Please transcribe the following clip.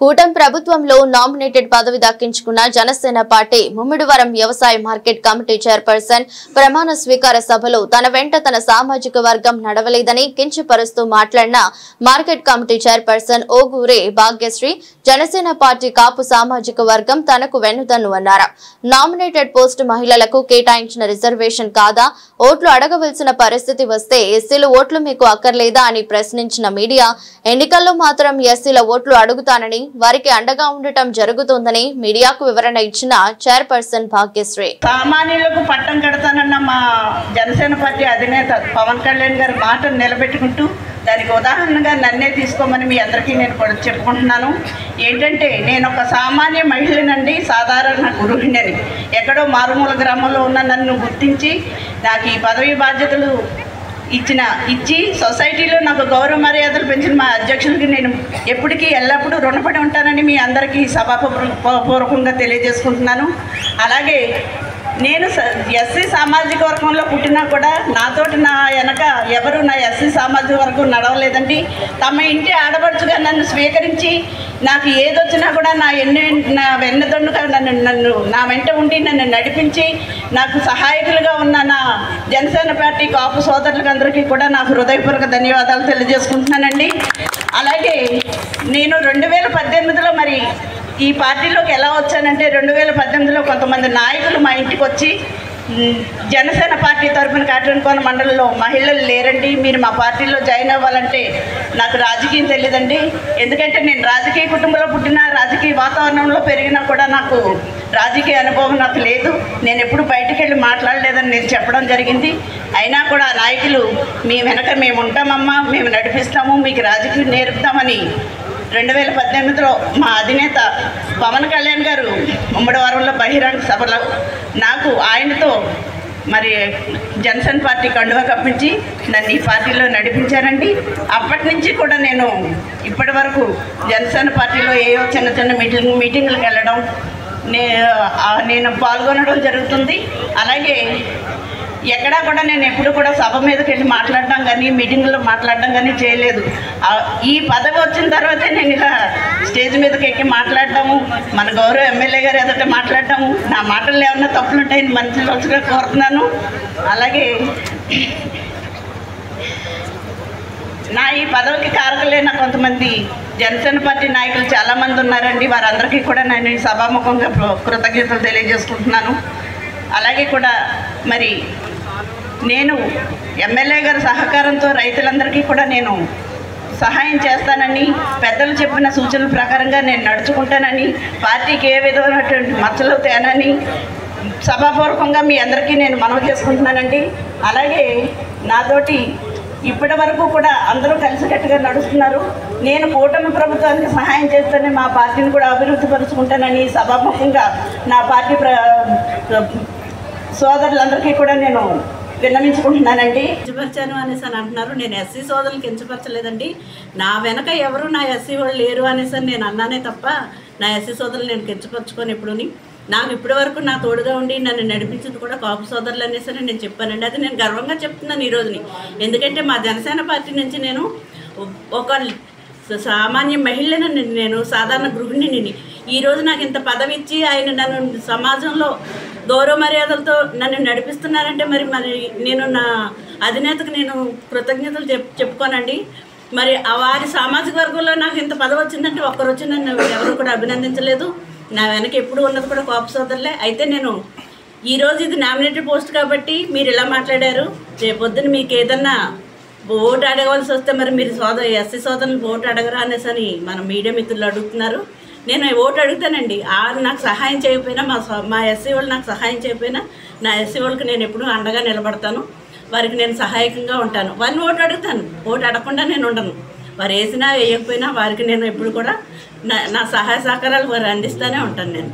కూటమి ప్రభుత్వంలో నామినేటెడ్ పదవి దక్కించుకున్న జనసేన పార్టీ ముమ్మిడివరం వ్యవసాయ మార్కెట్ కమిటీ చైర్పర్సన్ ప్రమాణ స్వీకార సభలో తన వెంట తన సామాజిక వర్గం నడవలేదని కించపరుస్తూ మాట్లాడిన market committee chairperson Ogure Bhagyashri Janasena party Kapu సామాజిక వర్గం తనకు వెన్నుదన్ను అన్నారు. నామినేటెడ్ పోస్టు మహిళలకు కేటాయించిన రిజర్వేషన్ కాదా? ఓట్లు అడగవలసిన పరిస్థితి వస్తే ఎస్సీల ఓట్లు మీకు అక్కర్లేదా అని ప్రశ్నించిన మీడియా ఎన్నికల్లో మాత్రం ఎస్సీల ఓట్లు అడుగుతానని వారికి అండగా ఉండటం జరుగుతుందని మీడియాకు వివరణ ఇచ్చిన చైర్పర్సన్ భాగ్యశ్రీ సామాన్యులకు పట్టం కడతానన్న మా జనసేన పార్టీ అధినేత పవన్ కళ్యాణ్ గారి మాటను నిలబెట్టుకుంటూ దానికి ఉదాహరణగా నన్నే తీసుకోమని మీ అందరికీ నేను కూడా చెప్పుకుంటున్నాను. ఏంటంటే నేను ఒక సామాన్య మహిళనండి, సాధారణ గృహిణిని. ఎక్కడో మారుమూల గ్రామంలో ఉన్న నన్ను గుర్తించి నాకు ఈ పదవి బాధ్యతలు ఇచ్చి సొసైటీలో నాకు గౌరవ మర్యాదలు పెంచిన మా అధ్యక్షులకి నేను ఎప్పటికీ ఎల్లప్పుడూ రుణపడి ఉంటానని మీ అందరికీ సభాపూర్వకంగా తెలియజేసుకుంటున్నాను. అలాగే నేను ఎస్సీ సామాజిక వర్గంలో పుట్టినా కూడా నాతోటి నా వెనక ఎవరు నా ఎస్సీ సామాజిక వర్గం నడవలేదండి. తమ ఇంటి ఆడపడుచుగా నన్ను స్వీకరించి నాకు ఏదొచ్చినా కూడా నా వెన్నదొండుగా నన్ను నా వెంట ఉండి నన్ను నడిపించి నాకు సహాయకులుగా ఉన్న నా జనసేన పార్టీ కాపు సోదరులకు అందరికీ కూడా నాకు హృదయపూర్వక ధన్యవాదాలు తెలియజేసుకుంటున్నానండి. అలాగే నేను 2018లో మరి ఈ పార్టీలోకి ఎలా వచ్చానంటే 2018లో కొంతమంది నాయకులు మా ఇంటికి వచ్చి జనసేన పార్టీ తరఫున కాటన్కోన మండలంలో మహిళలు లేరండి, మీరు మా పార్టీలో జాయిన్ అవ్వాలంటే నాకు రాజకీయం తెలియదండి. ఎందుకంటే నేను రాజకీయ కుటుంబంలో పుట్టిన రాజకీయ వాతావరణంలో పెరిగినా కూడా నాకు రాజకీయ అనుభవం నాకు లేదు. నేను ఎప్పుడు బయటికి వెళ్ళి మాట్లాడలేదని నేను చెప్పడం జరిగింది. అయినా కూడా నాయకులు మీ వెనక మేము ఉంటామమ్మా, మేము నడిపిస్తాము, మీకు రాజకీయం నేర్పుతామని 2018లో మా అధినేత పవన్ కళ్యాణ్ గారు ముమ్మడివారంలో బహిరంగ సభలో నాకు ఆయనతో మరి జనసేన పార్టీ కండువా కప్పించి నన్ను ఈ పార్టీలో నడిపించారండి. అప్పటి నుంచి కూడా నేను ఇప్పటి వరకు జనసేన పార్టీలో ఏవో చిన్న చిన్న మీటింగ్లకు వెళ్ళడం నేను పాల్గొనడం జరుగుతుంది. అలాగే ఎక్కడా కూడా నేను ఎప్పుడు కూడా సభ మీదకి వెళ్ళి మాట్లాడడం కానీ మీటింగ్లో మాట్లాడడం కానీ చేయలేదు. ఈ పదవి వచ్చిన తర్వాతే నేను ఇలా స్టేజ్ మీదకి ఎక్కి మాట్లాడటము, మన గౌరవ ఎమ్మెల్యే గారు ఎదుట మాట్లాడటము, నా మాటల్లో ఏమన్నా తప్పులు ఉంటాయని మనసుగా కోరుతున్నాను. అలాగే నా ఈ పదవికి కారకులైన కొంతమంది జనసేన పార్టీ నాయకులు చాలామంది ఉన్నారండి. వారందరికీ కూడా నేను ఈ సభాముఖంగా కృతజ్ఞతలు తెలియజేసుకుంటున్నాను. అలాగే కూడా మరి నేను ఎమ్మెల్యే గారి సహకారంతో రైతులందరికీ కూడా నేను సహాయం చేస్తానని, పెద్దలు చెప్పిన సూచనల ప్రకారంగా నేను నడుచుకుంటానని, పార్టీకి ఏ విధమైనటువంటి మచ్చలు తేనని సభాపూర్వకంగా మీ అందరికీ నేను మనవి చేసుకుంటున్నానండి. అలాగే నాతోటి ఇప్పటి వరకు కూడా అందరూ కలిసికట్టుగా నడుస్తున్నారు. నేను కూటమి ప్రభుత్వానికి సహాయం చేస్తానని, మా పార్టీని కూడా అభివృద్ధి పరుచుకుంటానని సభాముఖంగా నా పార్టీ సోదరులందరికీ కూడా నేను విన్నవించుకుంటున్నానండి. కించపరిచాను అనేసి అని అంటున్నారు. నేను ఎస్సీ సోదరులు కించపరచలేదండి. నా వెనక ఎవరు నా ఎస్సీ వాళ్ళు లేరు అనేసి నేను అన్నానే తప్ప నా ఎస్సీ సోదరులు నేను కించపరచుకొని ఎప్పుడుని నాకు ఇప్పటి వరకు నా తోడుగా ఉండి నన్ను నడిపించింది కూడా కాపు సోదరులు అనేసి నేను చెప్పానండి. అది నేను గర్వంగా చెప్తున్నాను ఈ రోజుని. ఎందుకంటే మా జనసేన పార్టీ నుంచి నేను ఒక సామాన్య మహిళను, నేను సాధారణ గృహిణిని. ఈరోజు నాకు ఇంత పదవి ఇచ్చి ఆయన నన్ను సమాజంలో గౌరవ మర్యాదలతో నన్ను నడిపిస్తున్నారంటే మరి నేను నా అధినేతకు నేను కృతజ్ఞతలు చెప్పుకోనండి. మరి వారి సామాజిక వర్గంలో నాకు ఇంత పదవి వచ్చిందంటే ఒక్కరు వచ్చి నన్ను ఎవరు కూడా అభినందించలేదు. నా వెనక ఎప్పుడు ఉన్నది కూడా కాపు సోదరులే. అయితే నేను ఈరోజు ఇది నామినేటెడ్ పోస్ట్ కాబట్టి మీరు ఇలా మాట్లాడారు. రేపొద్దున మీకు ఏదన్నా ఓటు అడగవలసి వస్తే మరి మీరు ఎస్సీ సోదరులు ఓటు అడగరా అనేసి అని మన మీడియా మిత్రులు అడుగుతున్నారు. నేను ఓటు అడుగుతానండి. నాకు సహాయం చేయకపోయినా మా ఎస్సీ వాళ్ళు నాకు సహాయం చేయకపోయినా నా ఎస్సీ వాళ్ళకి నేను ఎప్పుడూ అండగా నిలబడతాను. వారికి నేను సహాయకంగా ఉంటాను. వారిని ఓటు అడుగుతాను. ఓటు అడగకుండా నేను ఉండను. వారు వేసినా వేయకపోయినా వారికి నేను ఎప్పుడు కూడా నా సహాయ సహకారాలు వారు అందిస్తూనే ఉంటాను నేను.